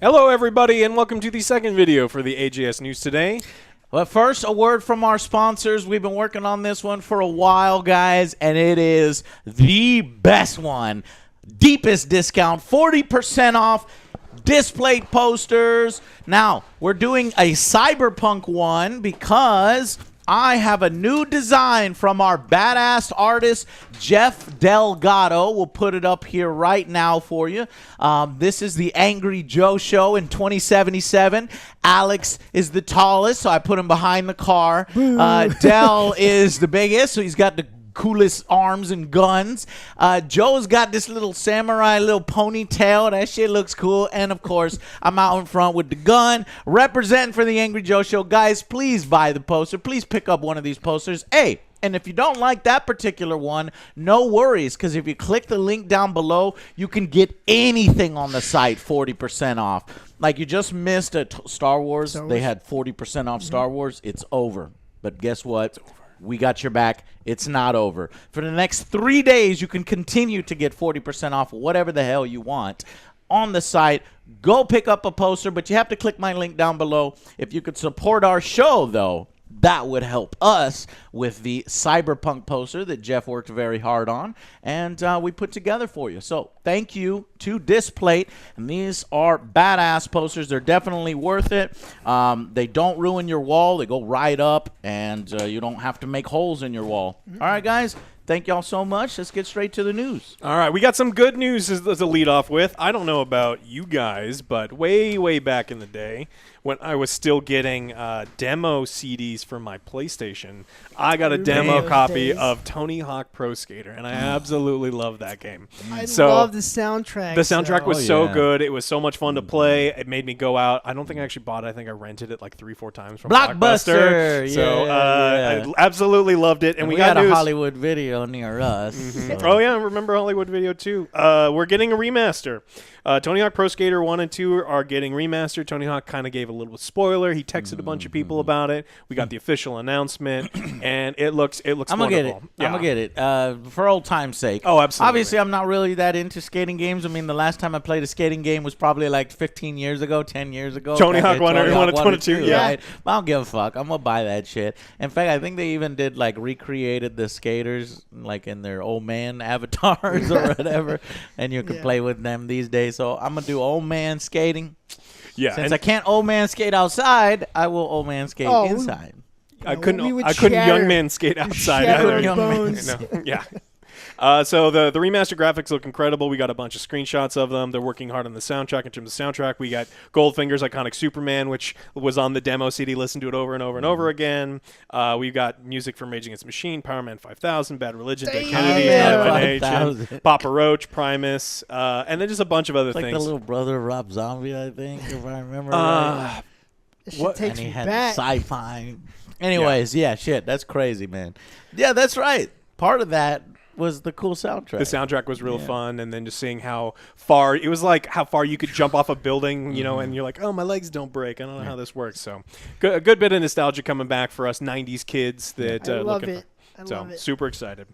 Hello, everybody, and welcome to the second video for the AJS News today. But first, a word from our sponsors. We've been working on this one for a while, guys, and it is the best one. Deepest discount, 40% off display posters. Now, we're doing a cyberpunk one because I have a new design from our badass artist, Jeff Delgado. We'll put it up here right now for you. This is the Angry Joe show in 2077. Alex is the tallest, so I put him behind the car. Del is the biggest, so he's got the coolest arms and guns. Joe's got this little samurai little ponytail. That shit looks cool. And of course, I'm out in front with the gun, representing for the Angry Joe show. Guys, please buy the poster. Please pick up one of these posters. Hey, and if you don't like that particular one, no worries, because if you click the link down below, you can get anything on the site 40% off. Like you just missed a Star Wars. They had 40% off Star Wars. It's over. But guess what? We got your back. It's not over. For the next 3 days, you can continue to get 40% off whatever the hell you want on the site. Go pick up a poster, but you have to click my link down below. If you could support our show, though, that would help us with the cyberpunk poster that Jeff worked very hard on, and we put together for you. So thank you to Displate, and these are badass posters. They're definitely worth it. They don't ruin your wall. They go right up, and you don't have to make holes in your wall. All right, guys. Thank y'all so much. Let's get straight to the news. All right, we got some good news to lead off with. I don't know about you guys, but way back in the day, when I was still getting demo CDs for my PlayStation, I got a demo copy of Tony Hawk Pro Skater, and I absolutely love that game. I love the soundtrack. The soundtrack was so good. It was so much fun to play. It made me go out. I don't think I actually bought it. I think I rented it like 3 or 4 times from Blockbuster. So I absolutely loved it. And we got a Hollywood Video near us. So. Oh, yeah, I remember Hollywood Video, too. We're getting a remaster. Tony Hawk Pro Skater 1 and 2 are getting remastered. Tony Hawk kind of gave a little spoiler. He texted a bunch of people about it. We got the official announcement, and it looks wonderful. I'm going to get it for old time's sake. Oh, absolutely. Obviously, I'm not really that into skating games. I mean, the last time I played a skating game was probably like 15 years ago, 10 years ago. Tony Hawk 1 or 22, yeah. Right? I don't give a fuck. I'm going to buy that shit. In fact, I think they even did like recreated the skaters like in their old man avatars or whatever, and you can play with them these days. So I'm going to do old man skating. Yeah. Since I can't old man skate outside, I will old man skate inside. I couldn't young man skate outside either. Yeah. So the remastered graphics look incredible. We got a bunch of screenshots of them. They're working hard on the soundtrack. In terms of soundtrack, we got Goldfinger's iconic Superman, which was on the demo CD. Listen to it over and over and over again. We've got music from Rage Against the Machine, Power Man 5000, Bad Religion, Dead Kennedys, Nation, Papa Roach, Primus, and then just a bunch of other things. Like the little brother of Rob Zombie, I think, if I remember right. What? And he had sci-fi. Anyways, yeah, shit, that's crazy, man. Yeah, that's right. Part of that was the cool soundtrack. The soundtrack was real fun, and then just seeing how far it was, like how far you could jump off a building, you know, and you're like, oh, my legs don't break. I don't know how this works. So a good bit of nostalgia coming back for us 90s kids that I love it. I love it. Super excited.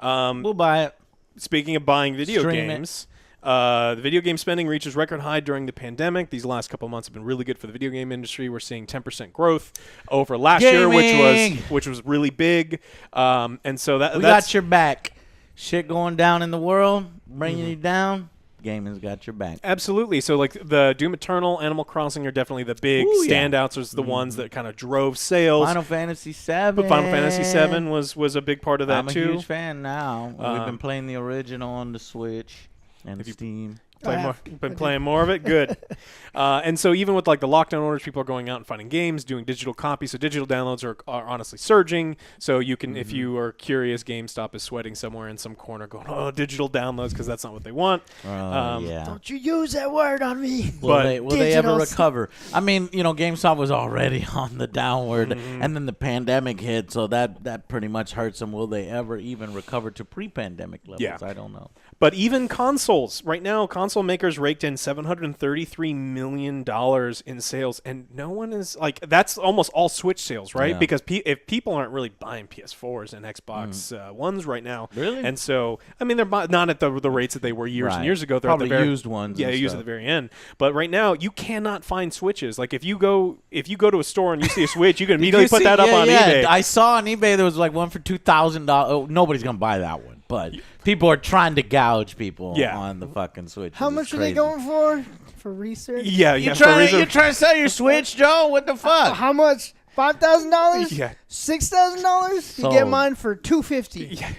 We'll buy it. Speaking of buying video games, the video game spending reaches record high during the pandemic. These last couple of months have been really good for the video game industry. We're seeing 10% growth over last year, which was really big. And so we got your back. Shit going down in the world, bringing you down. Gaming's got your back. Absolutely. So, like, the Doom Eternal, Animal Crossing are definitely the big standouts. Was the ones that kind of drove sales. Final Fantasy VII. But Final Fantasy VII was a big part of that, too. I'm a huge fan now. We've been playing the original on the Switch and Steam. Been playing more of it? Good. And so even with like the lockdown orders, people are going out and finding games, doing digital copies. So digital downloads are honestly surging. So you can, if you are curious, GameStop is sweating somewhere in some corner going, oh, digital downloads, because that's not what they want. Don't you use that word on me. Will they ever recover? I mean, you know, GameStop was already on the downward, and then the pandemic hit, so that pretty much hurts them. Will they ever even recover to pre-pandemic levels? Yeah. I don't know. But even consoles, right now, console makers raked in $733 million in sales, and no one is like, that's almost all Switch sales, right? Yeah. Because if people aren't really buying PS4s and Xbox Ones right now. Really? And so, I mean, they're not at the rates that they were years and years ago. They're Probably at the very, used ones. Yeah, and used stuff. at the very end. But right now, you cannot find Switches. Like, if you go to a store and you see a Switch, you can immediately put that up on eBay. I saw on eBay there was like one for $2,000. Oh, nobody's gonna buy that one, but people are trying to gouge people on the fucking Switch. How much are they going for research? Yeah, You trying to sell your Switch, Joe? What the fuck? How much? $5,000? Yeah. $6,000? You get mine for $250. Yeah.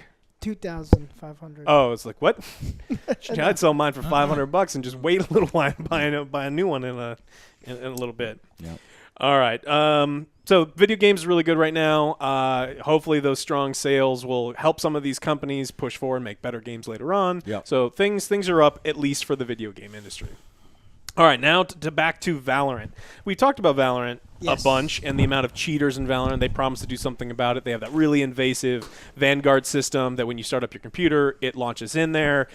2,500. Oh, it's like, what? I'd sell mine for $500 and just wait a little while and buy a new one in a little bit. Yep. All right. So video games is really good right now. Hopefully those strong sales will help some of these companies push forward and make better games later on. Yep. So things are up, at least for the video game industry. All right, now back to Valorant. We talked about Valorant a bunch and the amount of cheaters in Valorant. They promised to do something about it. They have that really invasive Vanguard system that when you start up your computer, it launches in there.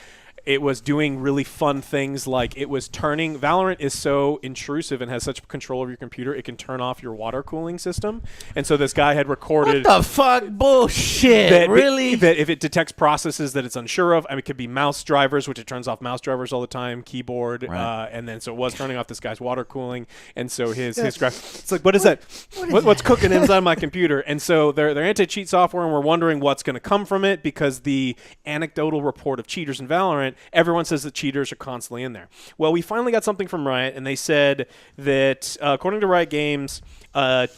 It was doing really fun things like it was turning. Valorant is so intrusive and has such control over your computer, it can turn off your water cooling system. And so this guy had recorded. What the fuck bullshit? Really? That if it detects processes that it's unsure of, I mean, it could be mouse drivers, which it turns off mouse drivers all the time, keyboard, Right. and then so it was turning off this guy's water cooling. And so his it's like, what is that? What's cooking inside my computer? And so they're anti-cheat software, and we're wondering what's going to come from it because the anecdotal report of cheaters in Valorant. Everyone says that cheaters are constantly in there. Well, we finally got something from Riot, and they said that, according to Riot Games,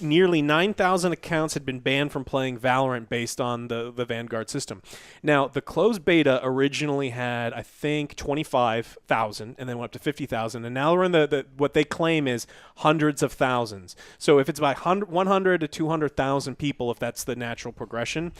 nearly 9,000 accounts had been banned from playing Valorant based on the Vanguard system. Now, the closed beta originally had, I think, 25,000, and then went up to 50,000, and now we're in the what they claim is hundreds of thousands. So if it's about 100 to 200,000 people, if that's the natural progression,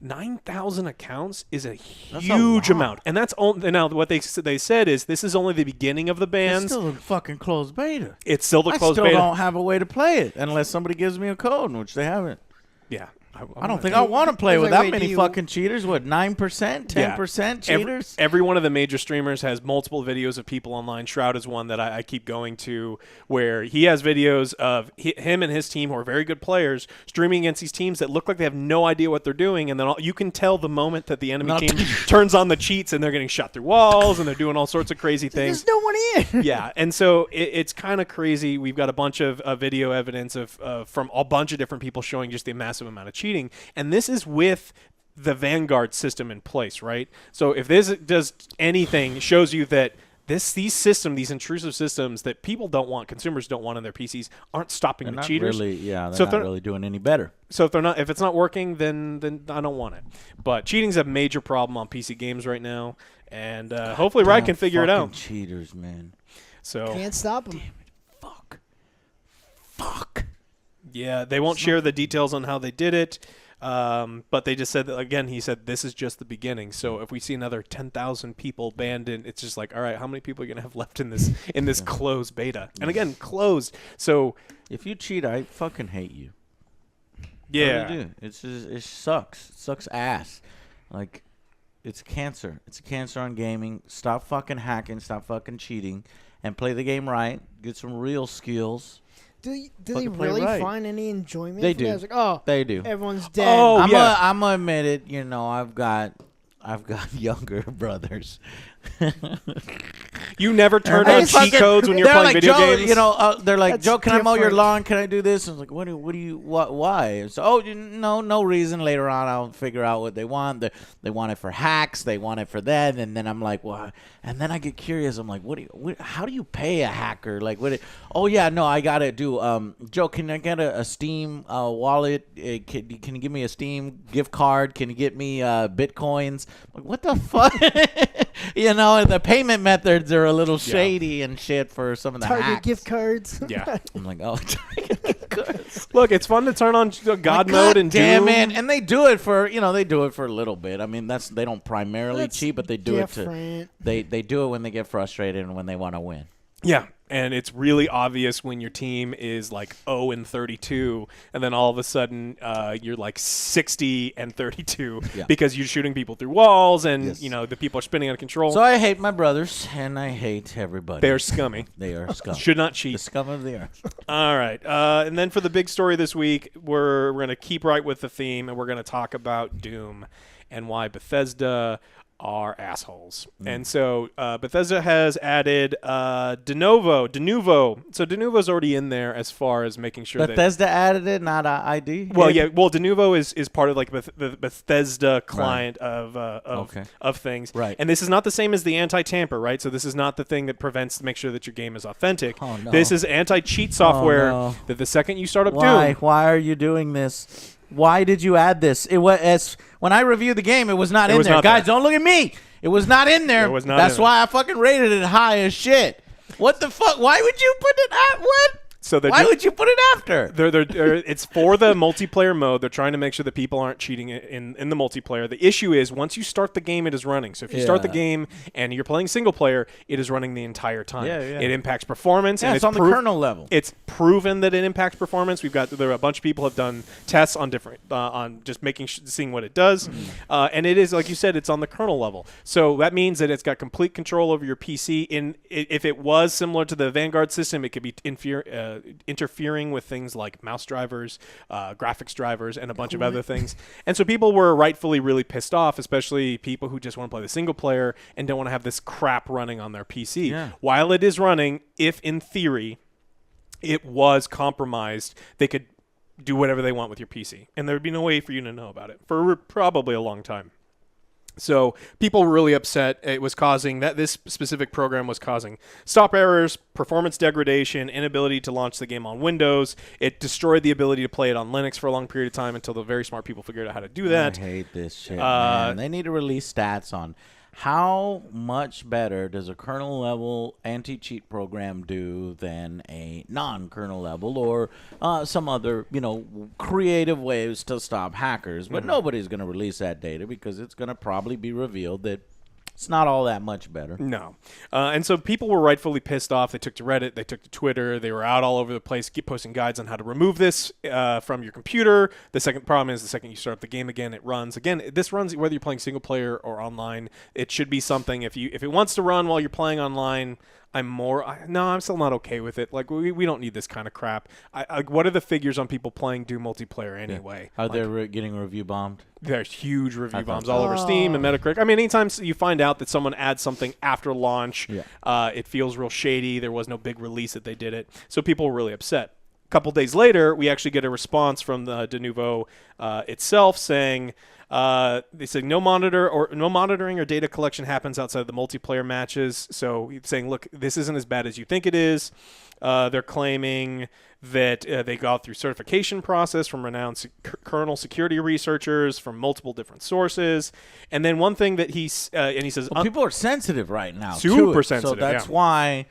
9,000 accounts is a huge amount, and that's only now what they said is this is only the beginning of the bans. It's still a fucking closed beta. It's still the closed beta. I still don't have a way to play it unless somebody gives me a code, which they haven't. Yeah. I don't think I want to play with like, that wait, many fucking cheaters. What, 9%, 10% cheaters? Every one of the major streamers has multiple videos of people online. Shroud is one that I keep going to where he has videos of him and his team who are very good players streaming against these teams that look like they have no idea what they're doing. And then you can tell the moment that the enemy team turns on the cheats and they're getting shot through walls and they're doing all sorts of crazy things. There's no one in. Yeah, and so it's kind of crazy. We've got a bunch of video evidence from a bunch of different people showing just the massive amount of cheating. And this is with the Vanguard system in place, right? So if this does anything, it shows you that these intrusive systems that people don't want, consumers don't want in their PCs, aren't stopping the cheaters. They're not really doing any better. So if it's not working, then I don't want it. But cheating's a major problem on PC games right now, and hopefully Riot can figure it out. Cheaters, man. So can't stop them. Fuck. Yeah, they won't share the details on how they did it. But they just said that, again, he said this is just the beginning. So if we see another 10,000 people banned in, it's just like, all right, how many people are you going to have left in this closed beta? And again, closed. So if you cheat, I fucking hate you. Yeah. I really do. It sucks. It sucks ass. Like, it's cancer. It's a cancer on gaming. Stop fucking hacking. Stop fucking cheating. And play the game right. Get some real skills. Do they really find any enjoyment? They from do. That? It's like, oh, they do. Everyone's dead. Oh, I'm gonna admit it. You know, I've got younger brothers. You never turn on cheat codes when you're playing like, video Joe, games? You know, they're like, That's Joe, can I mow your different. lawn? Can I do this? And I was like, why? So, no reason. Later on, I'll figure out what they want. They want it for hacks. They want it for that. And then I'm like, well, and then I get curious. I'm like, how do you pay a hacker? Like, oh yeah, no, I gotta do. Joe, can I get a Steam wallet? Can you give me a Steam gift card? Can you get me Bitcoins? Like, what the fuck? You know, and the payment methods are a little shady and shit for some of the Target hacks. gift cards. Yeah. I'm like, oh, Target gift cards. Look, it's fun to turn on God mode and damn Doom. it, and they do it for a little bit. I mean, they don't primarily That's cheat, but they do it different. to they do it when they get frustrated and when they want to win. Yeah. And it's really obvious when your team is like 0-32, and then all of a sudden you're like 60-32 because you're shooting people through walls, and the people are spinning out of control. So I hate my brothers, and I hate everybody. They're scummy. They are scum. Should not cheat. The scum of the earth. All right. And then for the big story this week, we're going to keep right with the theme, and we're going to talk about Doom and why Bethesda are assholes. And so Bethesda has added Denuvo. So Denuvo's already in there as far as making sure Bethesda added it, not ID? Well, yeah. Well, Denuvo is part of like the Bethesda client of things. Right. And this is not the same as the anti-tamper, right? So this is not the thing that prevents to make sure that your game is authentic. Oh, no. This is anti-cheat software that the second you start up Doom. Why are you doing this? Why did you add this? It was when I reviewed the game, it was not in there. Guys, don't look at me. It was not in there. It was not. That's why I fucking rated it high as shit. What the fuck? Why would you put it at what? So why would you put it after? It's for the multiplayer mode. They're trying to make sure that people aren't cheating in the multiplayer. The issue is once you start the game, it is running. So if you start the game and you're playing single player, it is running the entire time. It impacts performance. And it's on the kernel level. It's proven that it impacts performance. There are a bunch of people have done tests on different on just seeing what it does, and it is like you said, it's on the kernel level. So that means that it's got complete control over your PC. If it was similar to the Vanguard system, it could be interfering with things like mouse drivers, graphics drivers, and a bunch of other things. And so people were rightfully really pissed off, especially people who just want to play the single player and don't want to have this crap running on their PC. Yeah. While it is running, if in theory it was compromised, they could do whatever they want with your PC. And there would be no way for you to know about it for probably a long time. So people were really upset. It was causing this specific program was causing stop errors, performance degradation, inability to launch the game on Windows. It destroyed the ability to play it on Linux for a long period of time until the very smart people figured out how to do that. I hate this shit, man. They need to release stats on how much better does a kernel level anti-cheat program do than a non-kernel level or some other, creative ways to stop hackers. But nobody's going to release that data because it's going to probably be revealed that it's not all that much better. No. And so people were rightfully pissed off. They took to Reddit. They took to Twitter. They were out all over the place posting guides on how to remove this from your computer. The second problem is the second you start up the game again, it runs. Again, this runs whether you're playing single player or online. It should be something. If it wants to run while you're playing online, I'm still not okay with it. Like we don't need this kind of crap. What are the figures on people playing Doom multiplayer anyway? Are they getting review bombed? There's huge review bombs all over Steam and Metacritic. I mean, anytime you find out that someone adds something after launch, it feels real shady. There was no big release that they did it, so people were really upset. A couple days later, we actually get a response from the Denuvo itself saying. They said no monitoring or data collection happens outside the multiplayer matches. So he's saying, look, this isn't as bad as you think it is. They're claiming that they got through certification process from renowned kernel security researchers from multiple different sources. And then one thing that he says, people are sensitive right now. Super sensitive. So that's why.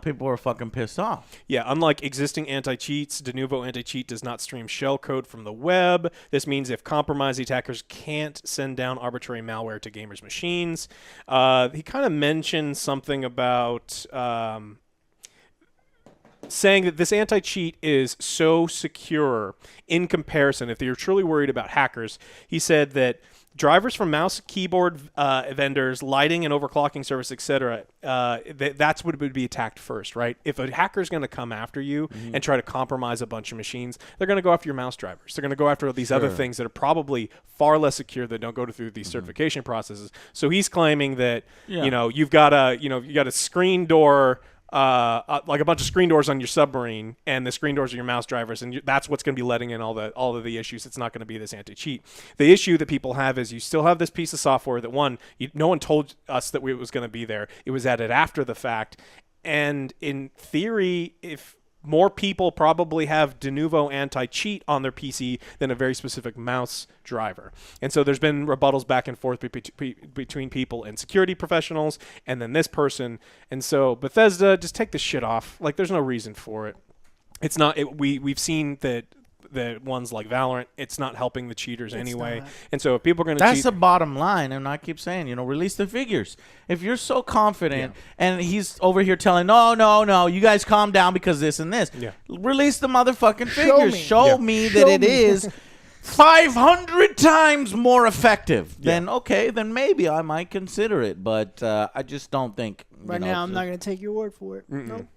People are fucking pissed off. Yeah, unlike existing anti-cheats, Denuvo anti-cheat does not stream shellcode from the web. This means if compromised attackers can't send down arbitrary malware to gamers' machines. He kind of mentioned something about saying that this anti-cheat is so secure in comparison. If you're truly worried about hackers, he said that drivers from mouse, keyboard vendors, lighting and overclocking service, etc. That's what would be attacked first, right? If a hacker's going to come after you and try to compromise a bunch of machines, they're going to go after your mouse drivers. They're going to go after these other things that are probably far less secure that don't go through these certification processes. So he's claiming that you've got a screen door. Like a bunch of screen doors on your submarine, and the screen doors are your mouse drivers, and that's what's going to be letting in all of the issues. It's not going to be this anti-cheat. The issue that people have is you still have this piece of software that no one told us that it was going to be there. It was added after the fact, and in theory, if more people probably have Denuvo anti-cheat on their PC than a very specific mouse driver. And so there's been rebuttals back and forth between people and security professionals and then this person. And so Bethesda, just take this shit off. Like, there's no reason for it. It's not. We've seen that the ones like Valorant, it's not helping the cheaters anyway. not. And so if people are going to That's cheat, the bottom line, and I keep saying, release the figures. If you're so confident, and he's over here telling, no, you guys calm down because this and this. Yeah. Release the motherfucking figures. me. Show me that it is 500 times more effective. Then maybe I might consider it, but I just don't think. Right now, I'm not going to take your word for it. Nope.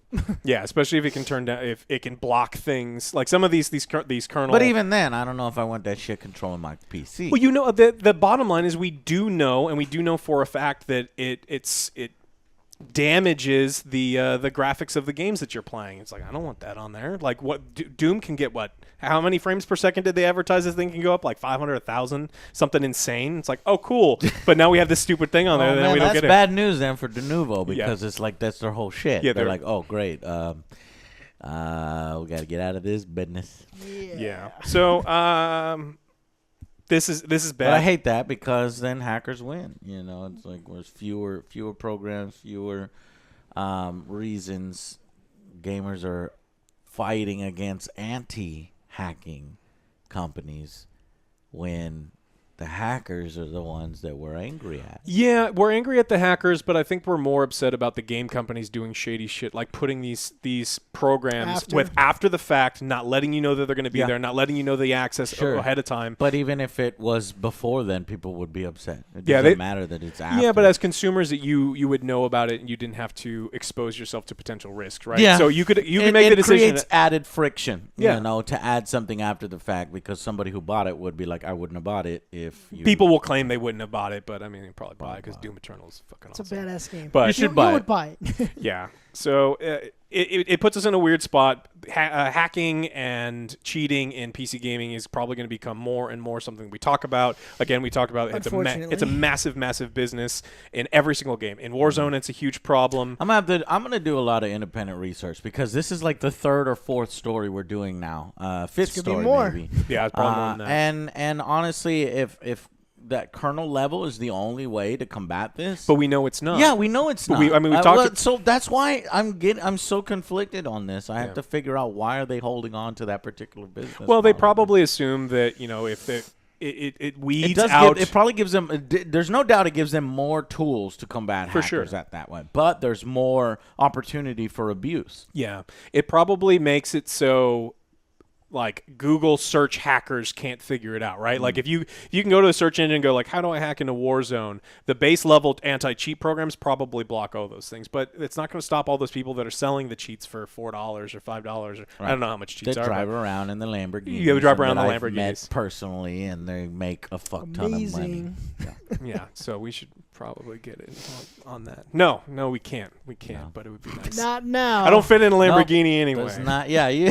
yeah, especially if it can turn down, if it can block things like some of these kernel. But even then, I don't know if I want that shit controlling my PC. Well, the bottom line is we do know for a fact that it damages the graphics of the games that you're playing. It's like, I don't want that on there. Like, what Doom can get? How many frames per second did they advertise this thing can go up? Like 500, 1,000, something insane. It's like, oh, cool. But now we have this stupid thing on there, and then we don't get it. That's bad news then for Denuvo, because it's like that's their whole shit. Yeah, they're like, oh, great. We got to get out of this business. Yeah. So this is bad. But I hate that, because then hackers win. It's like there's fewer programs, fewer reasons gamers are fighting against anti-hacking companies when the hackers are the ones that we're angry at. Yeah, we're angry at the hackers, but I think we're more upset about the game companies doing shady shit, like putting these programs after the fact, not letting you know that they're going to be there, not letting you know the access ahead of time. But even if it was before then, people would be upset. It doesn't matter that it's after. Yeah, but as consumers, that you would know about it, and you didn't have to expose yourself to potential risks, right? Yeah. So you could make the decision. It creates added friction, to add something after the fact, because somebody who bought it would be like, I wouldn't have bought it if you... People will claim they wouldn't have bought it, but I mean, they probably buy it because Doom Eternal is fucking awesome. It's a badass game. But you should buy it. You would buy it. Yeah. So it puts us in a weird spot. Hacking and cheating in PC gaming is probably going to become more and more something we talk about. Again, we talk about it's a massive, massive business in every single game. In Warzone, it's a huge problem. I'm gonna do a lot of independent research, because this is like the third or fourth story we're doing now. Fifth story, maybe. Yeah, it's probably more than that. And honestly, if that kernel level is the only way to combat this. But we know it's not. Yeah, we know it's not. We talked. So that's why I'm so conflicted on this. I have to figure out, why are they holding on to that particular business Well, they model? probably assume that if it weeds out. It probably gives them. There's no doubt it gives them more tools to combat hackers at that way. But there's more opportunity for abuse. Yeah, it probably makes it so, like, Google search hackers can't figure it out, right? Like, if you can go to a search engine and go, like, how do I hack into Warzone? The base level anti-cheat programs probably block all those things, but it's not going to stop all those people that are selling the cheats for $4 or $5 or I don't know how much cheats they are. They drive around in the Lamborghini. Yeah, they drive around in the I've Lamborghinis. met personally, and they make a fuck ton of money. Yeah, so we should probably get in on that. No, we can't. We can't, No. But it would be nice. Not now. I don't fit in a Lamborghini anyway. It's not. Yeah, you.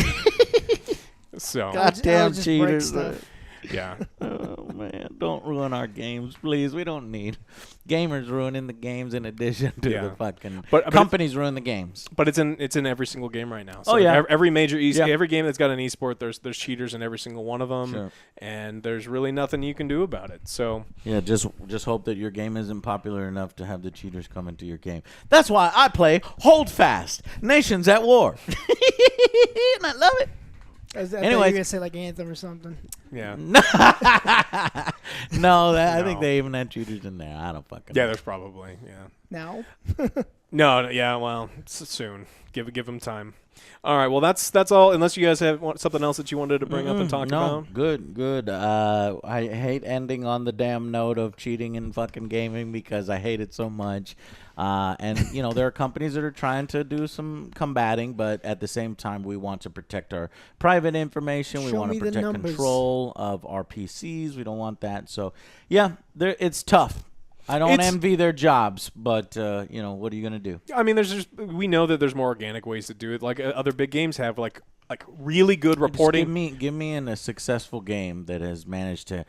So Goddamn just cheaters. yeah. Oh man, don't ruin our games, please. We don't need gamers ruining the games in addition to the fucking companies ruin the games. But it's in every single game right now. So every major every game that's got an esport, there's cheaters in every single one of them, and there's really nothing you can do about it. So yeah, just hope that your game isn't popular enough to have the cheaters come into your game. That's why I play Hold Fast, Nations at War, and I love it. I thought you were going to say like Anthem or something. Yeah. No, I think they even had cheaters in there. I don't fucking know. Yeah, there's probably, Now? No, yeah, well, soon. Give them time. All right, well, that's all. Unless you guys have something else that you wanted to bring up and talk about. Good. I hate ending on the damn note of cheating in fucking gaming, because I hate it so much. And there are companies that are trying to do some combating, but at the same time, we want to protect our private information. We want to protect control of our PCs. We don't want that. So yeah, it's tough. I don't envy their jobs, but what are you gonna do? I mean, we know that there's more organic ways to do it. Like other big games have, like really good reporting. Give me in a successful game that has managed to.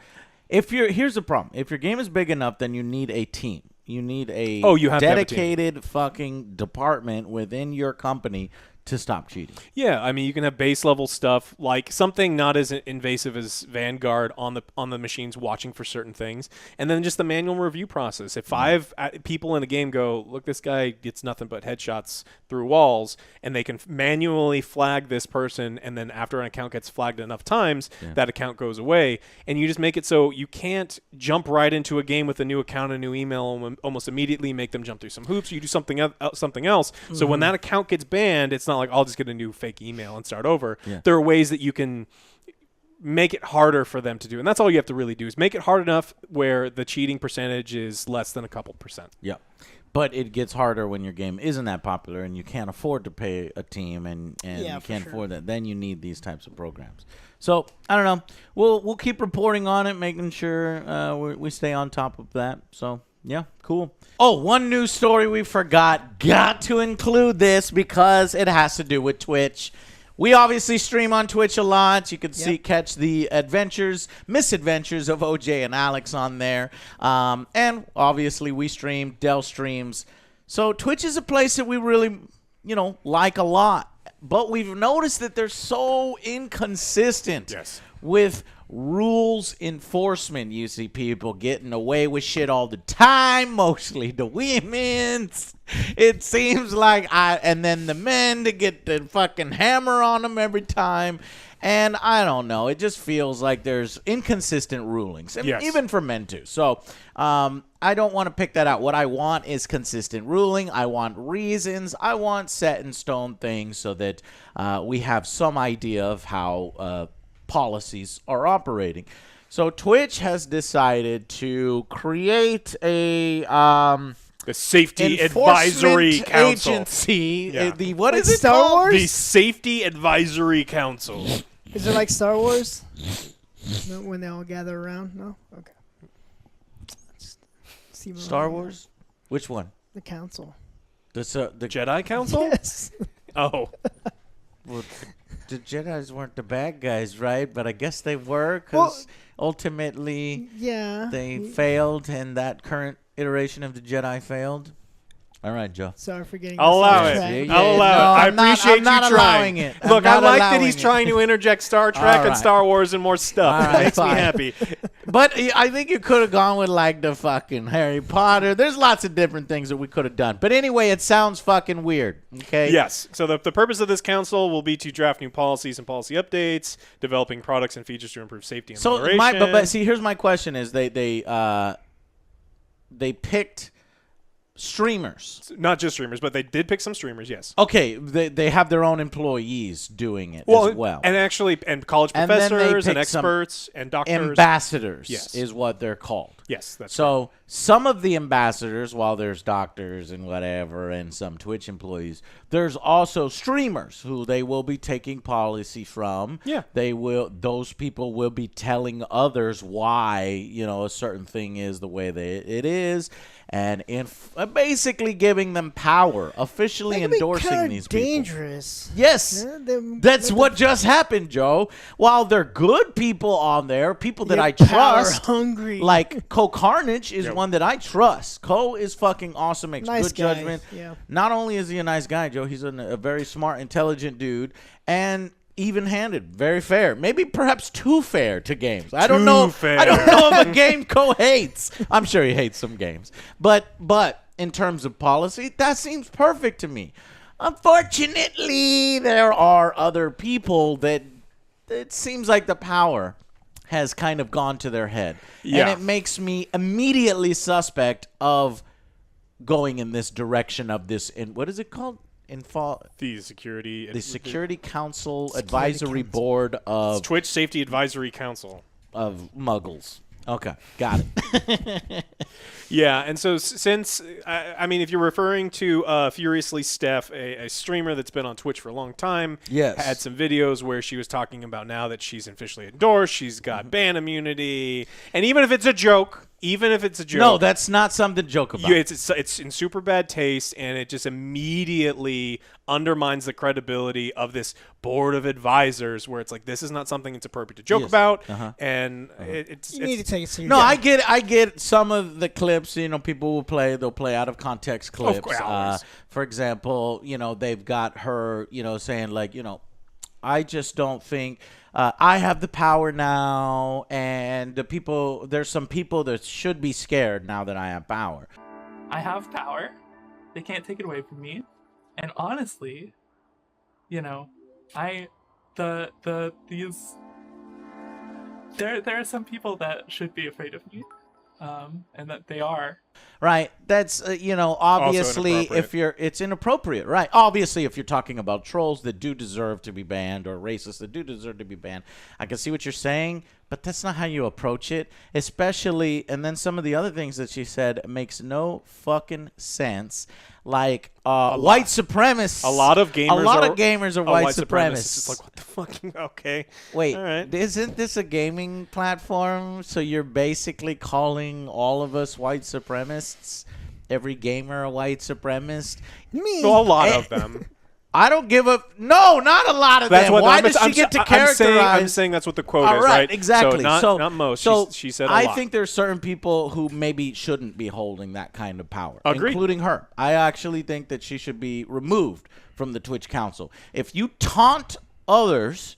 Here's the problem: if your game is big enough, then you need a team. You need a dedicated fucking department within your company to stop cheating. Yeah, I mean, you can have base level stuff like something not as invasive as Vanguard on the machines watching for certain things, and then just the manual review process. If 5 people in a game go, look, this guy gets nothing but headshots through walls, and they can manually flag this person, and then after an account gets flagged enough times, that account goes away, and you just make it so you can't jump right into a game with a new account, a new email, and almost immediately make them jump through some hoops. You do something else. So when that account gets banned, it's not like I'll just get a new fake email and start over. There are ways that you can make it harder for them to do, and that's all you have to really do is make it hard enough where the cheating percentage is less than a couple percent. Yeah, but it gets harder when your game isn't that popular and you can't afford to pay a team and you can't afford that. Then you need these types of programs. So I don't know. We'll keep reporting on it, making sure we stay on top of that. So yeah, cool. Oh, one news story we forgot. Got to include this because it has to do with Twitch. We obviously stream on Twitch a lot. You can catch the misadventures of OJ and Alex on there. And obviously we stream, Dell streams. So Twitch is a place that we really, like a lot. But we've noticed that they're so inconsistent with rules enforcement. You see people getting away with shit all the time, mostly the women's. It seems like and then the men to get the fucking hammer on them every time. And I don't know. It just feels like there's inconsistent rulings, even for men too. So I don't want to pick that out. What I want is consistent ruling. I want reasons. I want set in stone things so that we have some idea of how policies are operating. So Twitch has decided to create a the Safety Advisory Council agency. Yeah. What is it Star called? Wars? The Safety Advisory Council. Is it like Star Wars? No, when they all gather around? No? Okay. Star Wars? Which one? The council. The Jedi Council? Yes. Oh. Well, the Jedis weren't the bad guys, right? But I guess they were because ultimately they failed and that current iteration of the Jedi failed. All right, Joe. Sorry for getting I'll allow it. I'll allow it. I appreciate you trying. Look, I like that he's trying to interject Star Trek and Star Wars and more stuff. It makes me happy. But I think you could have gone with like the fucking Harry Potter. There's lots of different things that we could have done. But anyway, it sounds fucking weird. Okay. Yes. So the purpose of this council will be to draft new policies and policy updates, developing products and features to improve safety and moderation. But see, here's my question: is they picked streamers. Not just streamers, but they did pick some streamers, yes. Okay, they have their own employees doing it as well. And actually, and college professors and experts and doctors. Ambassadors is what they're called. Yes, that's so some of the ambassadors, while there's doctors and whatever and some Twitch employees, there's also streamers who they will be taking policy from. Yeah. Those people will be telling others why, a certain thing is the way it is. And basically giving them power, officially endorsing these people. Dangerous. Yes, that's what just happened, Joe. While they're good people on there, people that I trust, hungry. Like Co Carnage is one that I trust. Co is fucking awesome, makes good judgment. Yeah. Not only is he a nice guy, Joe, he's a very smart, intelligent dude, and even-handed, very fair, maybe perhaps too fair to games. I don't know if a game Co hates. I'm sure he hates some games, but in terms of policy, that seems perfect to me. Unfortunately, there are other people that it seems like the power has kind of gone to their head, and it makes me immediately suspect of going in this direction of this. And what is it called? The Security Council Advisory Board of Twitch Safety Advisory Council of Muggles. Okay, got it. Yeah, and so since I mean, if you're referring to Furiously Steph, a streamer that's been on Twitch for a long time, had some videos where she was talking about now that she's officially endorsed, she's got ban immunity, and even if it's a joke. even if it's a joke. No, that's not something to joke about. It's in super bad taste, and it just immediately undermines the credibility of this board of advisors, where it's like, this is not something it's appropriate to joke about, and it's You need to take it seriously. No, I get some of the clips. People will they'll play out of context clips. For example, they've got her, saying like, I just don't think I have the power now, and there's some people that should be scared now that I have power. I have power. They can't take it away from me. And honestly, there are some people that should be afraid of me, and that they are. Right. That's obviously it's inappropriate. Right. Obviously, if you're talking about trolls that do deserve to be banned or racists that do deserve to be banned, I can see what you're saying, but that's not how you approach it. Especially, and then some of the other things that she said makes no fucking sense. Like white supremacists. A lot of gamers are white supremacists. It's like, what the fuck? Okay. Wait, all right. Isn't this a gaming platform? So you're basically calling all of us white supremacists? Every gamer a white supremacist? Well, a lot of them. I don't give a no, not a lot of them. Why does she get to characterize? I'm saying that's what the quote is, right? Exactly. So not most. So she said a lot. I think there's certain people who maybe shouldn't be holding that kind of power, Agreed. including her. I actually think that she should be removed from the Twitch Council. If you taunt others,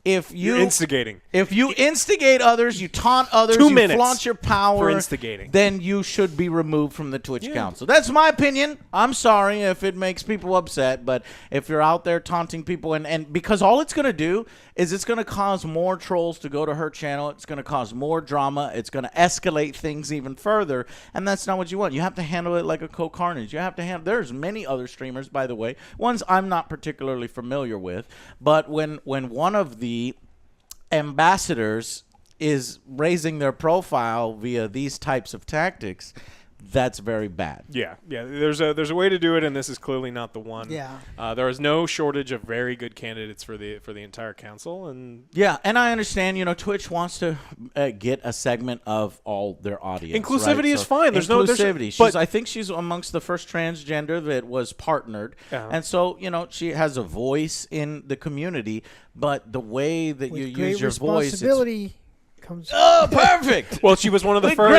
you're instigating. If you instigate others, you taunt others, 2 you minutes flaunt your power for instigating, then you should be removed from the Twitch Council. That's my opinion. I'm sorry if it makes people upset, but if you're out there taunting people, and because all it's going to do is it's going to cause more trolls to go to her channel, it's going to cause more drama, it's going to escalate things even further, and that's not what you want. You have to handle it like a co-carnage. You have to handle. There's many other streamers, by the way, ones I'm not particularly familiar with, but when one of the ambassadors is raising their profile via these types of tactics, that's very bad. Yeah. There's a way to do it, and this is clearly not the one. Yeah. There is no shortage of very good candidates for the entire council, and and I understand. Twitch wants to get a segment of all their audience. Inclusivity is fine. There's inclusivity. But I think she's amongst the first transgender that was partnered, and so she has a voice in the community. But the way that you use your voice, comes. Oh, perfect. Well, she was one of the with first.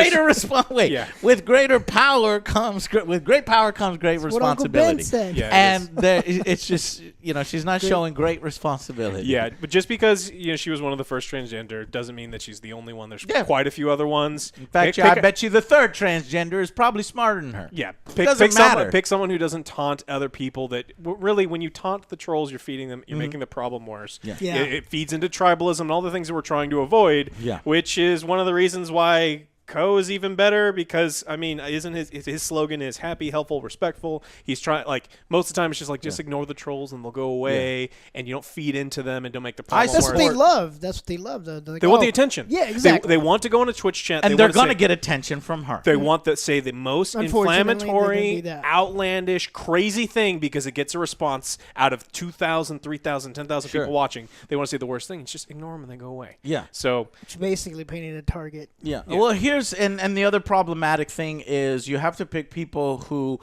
With greater power comes with great power comes great responsibility. And it's just she's not showing great responsibility. Yeah, but just because she was one of the first transgender doesn't mean that she's the only one. There's quite a few other ones. In fact, I bet you the third transgender is probably smarter than her. Yeah, pick someone who doesn't taunt other people. That really, when you taunt the trolls, you're feeding them. You're making the problem worse. Yeah. It feeds into tribalism and all the things that we're trying to avoid. Yeah. Which is one of the reasons why Co is even better, because isn't his slogan is happy, helpful, respectful. He's trying, like, most of the time it's just like, just ignore the trolls and they'll go away, and you don't feed into them and don't make the problem worse. That's what they love. That's what they love. They want the attention. Yeah, exactly. They want to go on a Twitch chat, and they're going to get attention from her. They want to say the most inflammatory, outlandish, crazy thing because it gets a response out of 2,000, 3,000, 10,000 people watching. They want to say the worst thing. It's just ignore them and they go away. Yeah. So it's basically painting a target. Yeah. Well, here's and the other problematic thing is you have to pick people who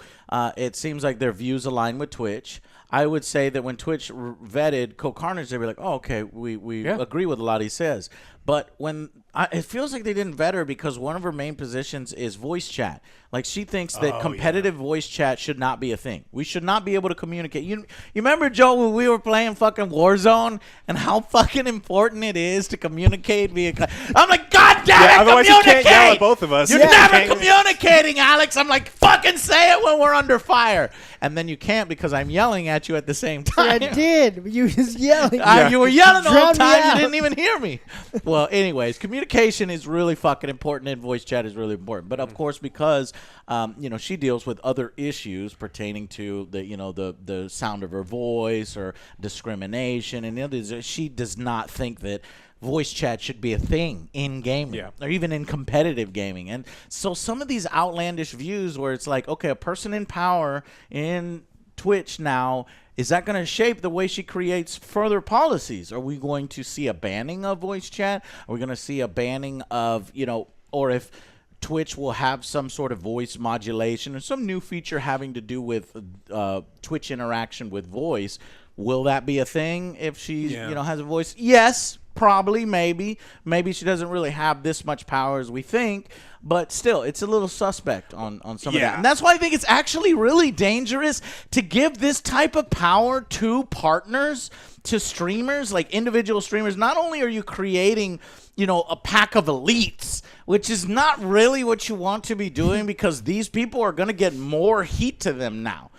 it seems like their views align with Twitch. I would say that when Twitch vetted Co-Carnage, they were like, oh, okay, we agree with a lot he says. But when it feels like they didn't vet her because one of her main positions is voice chat. Like, she thinks that competitive voice chat should not be a thing. We should not be able to communicate. You remember, Joe, when we were playing fucking Warzone and how fucking important it is to communicate via... I'm like, God damn it, otherwise communicate! You can't yell at both of us. You're never communicating, Alex. I'm like, fucking say it when we're under fire. And then you can't because I'm yelling at you at the same time. I did. You was yelling. You were yelling the whole time. You out. didn't even hear me. Well, anyways, communication is really fucking important, and voice chat is really important. But of course, because she deals with other issues pertaining to the sound of her voice or discrimination and the others, she does not think that voice chat should be a thing in gaming or even in competitive gaming. And so some of these outlandish views where it's like, okay, a person in power in Twitch now, is that going to shape the way she creates further policies? Are we going to see a banning of voice chat? Are we going to see a banning of, or if Twitch will have some sort of voice modulation or some new feature having to do with Twitch interaction with voice. Will that be a thing if she has a voice? Yes, probably, maybe. Maybe she doesn't really have this much power as we think, but still, it's a little suspect on some of that. And that's why I think it's actually really dangerous to give this type of power to partners, to streamers, like individual streamers. Not only are you creating a pack of elites, which is not really what you want to be doing, because these people are going to get more heat to them now,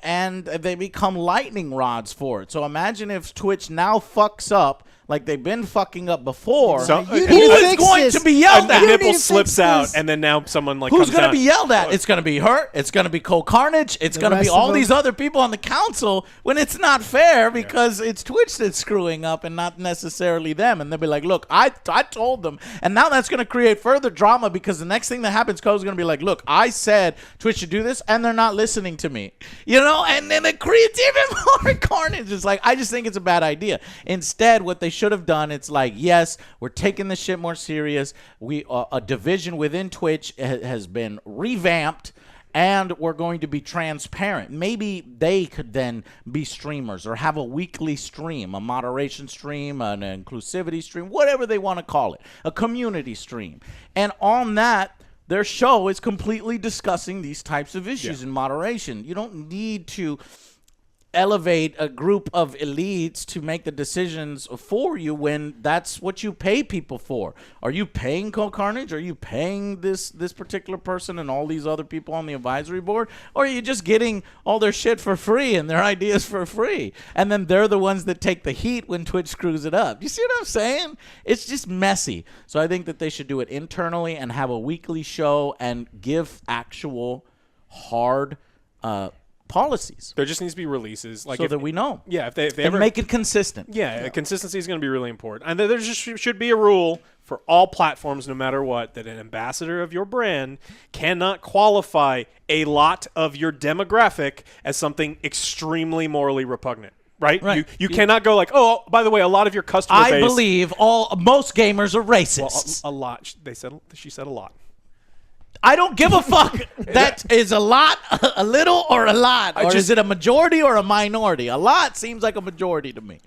and they become lightning rods for it. So imagine if Twitch now fucks up like they've been fucking up before. So, who is going to be yelled at? A nipple slips out, and then now someone who's going to be yelled at? It's going to be her. It's going to be Cole Carnage. It's going to be all these other people on the council, when it's not fair, because it's Twitch that's screwing up and not necessarily them. And they'll be like, look, I told them. And now that's going to create further drama, because the next thing that happens, Cole's going to be like, look, I said Twitch should do this, and they're not listening to me. And then it creates even more carnage. It's like, I just think it's a bad idea. Instead, what they should have done, it's like, yes, we're taking this shit more serious. A division within Twitch has been revamped, and we're going to be transparent. Maybe they could then be streamers or have a weekly stream, a moderation stream, an inclusivity stream, whatever they want to call it, a community stream. And on that, their show is completely discussing these types of issues in moderation. You don't need to elevate a group of elites to make the decisions for you when that's what you pay people for. Are you paying Cole Carnage? Are you paying this particular person and all these other people on the advisory board? Or are you just getting all their shit for free and their ideas for free? And then they're the ones that take the heat when Twitch screws it up. You see what I'm saying? It's just messy. So I think that they should do it internally and have a weekly show and give actual hard policies. There just needs to be releases, so that we know. Yeah, if they ever make it consistent. Yeah, consistency is going to be really important, and there just should be a rule for all platforms, no matter what, that an ambassador of your brand cannot qualify a lot of your demographic as something extremely morally repugnant. Right? You cannot go like, oh, by the way, a lot of your customer base. I believe most gamers are racist. Well, a lot. She said a lot. I don't give a fuck. That is a lot, a little, or a lot. Or is it a majority or a minority? A lot seems like a majority to me.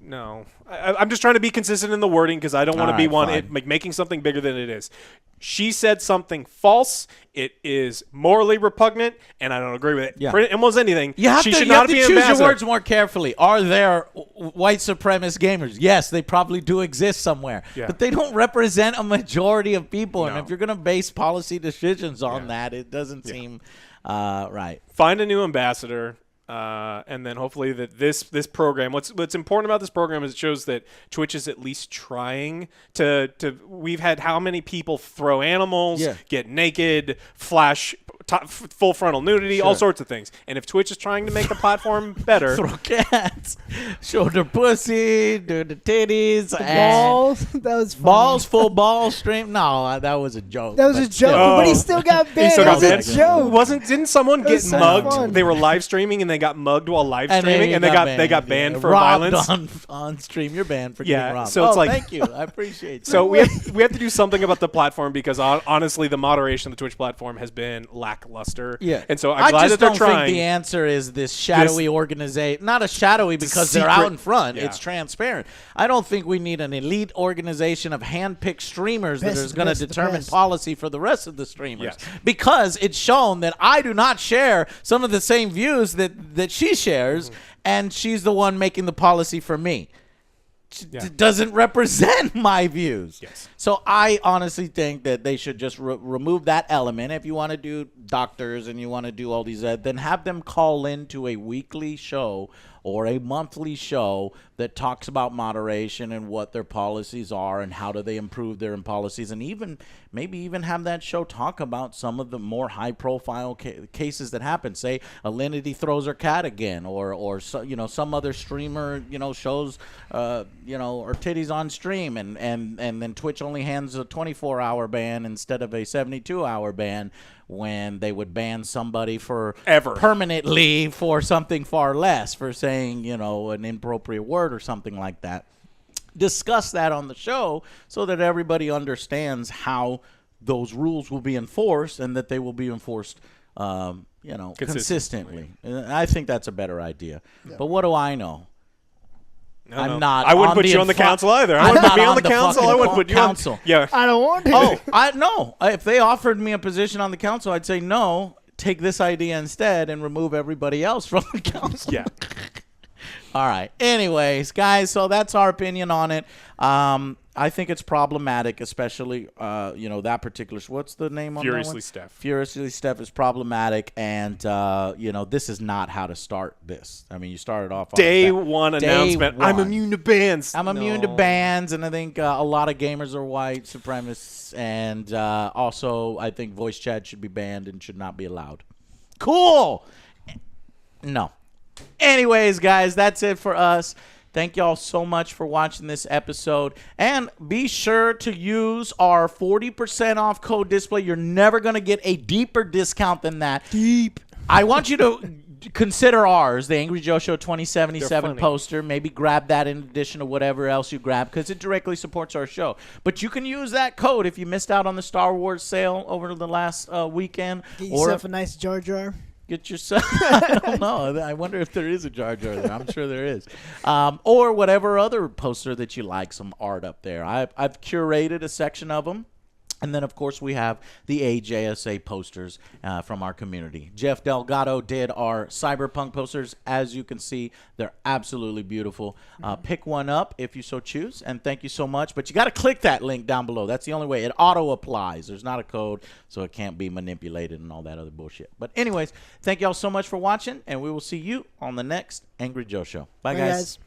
No. I'm just trying to be consistent in the wording, because I don't want to be making something bigger than it is. She said something false. It is morally repugnant, and I don't agree with it. Yeah. For almost anything. You have she to, should you not have to be choose ambassador. your words more carefully. Are there white supremacist gamers? Yes, they probably do exist somewhere. Yeah. But they don't represent a majority of people. No. And if you're going to base policy decisions on that, it doesn't seem right. Find a new ambassador. And then hopefully that this program, what's important about this program is it shows that Twitch is at least trying to we've had how many people throw animals, get naked, flash full frontal nudity, all sorts of things. And if Twitch is trying to make the platform better, throw cats, show their pussy, do the titties, the balls. That was funny. Balls, full ball stream. No, that was a joke. That was a joke, but he still got banned. He still got banned. a joke. Didn't someone get so mugged? fun. They were live streaming and they got mugged while live streaming, and they got banned for robbed violence on stream. You're banned for getting robbed. So it's like, thank you. I appreciate it. So we have to do something about the platform, because honestly, the moderation of the Twitch platform has been lackluster. Yeah. And so I'm glad that they're trying. I just don't think the answer is this shadowy organization. Not a shadowy because they're out in front. Yeah. It's transparent. I don't think we need an elite organization of hand-picked streamers that is going to determine policy for the rest of the streamers. Yes. Because it's shown that I do not share some of the same views that she shares, and she's the one making the policy for me. Doesn't represent my views. Yes. So I honestly think that they should just remove that element. If you want to do doctors and you want to do all these, then have them call into a weekly show or a monthly show that talks about moderation and what their policies are and how do they improve their policies, and maybe even have that show talk about some of the more high-profile cases that happen. Say Alinity throws her cat again, or some other streamer shows her titties on stream, and then Twitch only hands a 24-hour ban instead of a 72-hour ban, when they would ban somebody for permanently for something far less, for saying, an inappropriate word or something like that. Discuss that on the show so that everybody understands how those rules will be enforced and that they will be enforced, consistently. And I think that's a better idea. Yeah. But what do I know? I'm not. I wouldn't put you on the council either. I wouldn't put me on the council. I wouldn't put you on. Yeah. I don't want to. No. If they offered me a position on the council, I'd say no. Take this idea instead and remove everybody else from the council. Yeah. All right. Anyways, guys, so that's our opinion on it. I think it's problematic, especially, that particular. What's the name on that one? Furiously Steph. Furiously Steph is problematic, and, this is not how to start this. I mean, you started off on Day one announcement. I'm immune to bans. I'm immune to bans, and I think a lot of gamers are white supremacists, and also I think voice chat should be banned and should not be allowed. Cool. No. Anyways, guys, that's it for us. Thank y'all so much for watching this episode. And be sure to use our 40% off code display. You're never going to get a deeper discount than that. Deep. I want you to consider ours, the Angry Joe Show 2077 poster. Maybe grab that in addition to whatever else you grab because it directly supports our show. But you can use that code if you missed out on the Star Wars sale over the last weekend. Get yourself a nice Jar Jar. Get yourself. I don't know. I wonder if there is a Jar Jar there. I'm sure there is. Or whatever other poster that you like, some art up there. I've curated a section of them. And then, of course, we have the AJSA posters from our community. Jeff Delgado did our Cyberpunk posters. As you can see, they're absolutely beautiful. Pick one up if you so choose. And thank you so much. But you got to click that link down below. That's the only way. It auto-applies. There's not a code, so it can't be manipulated and all that other bullshit. But anyways, thank y'all so much for watching, and we will see you on the next Angry Joe Show. Bye, guys.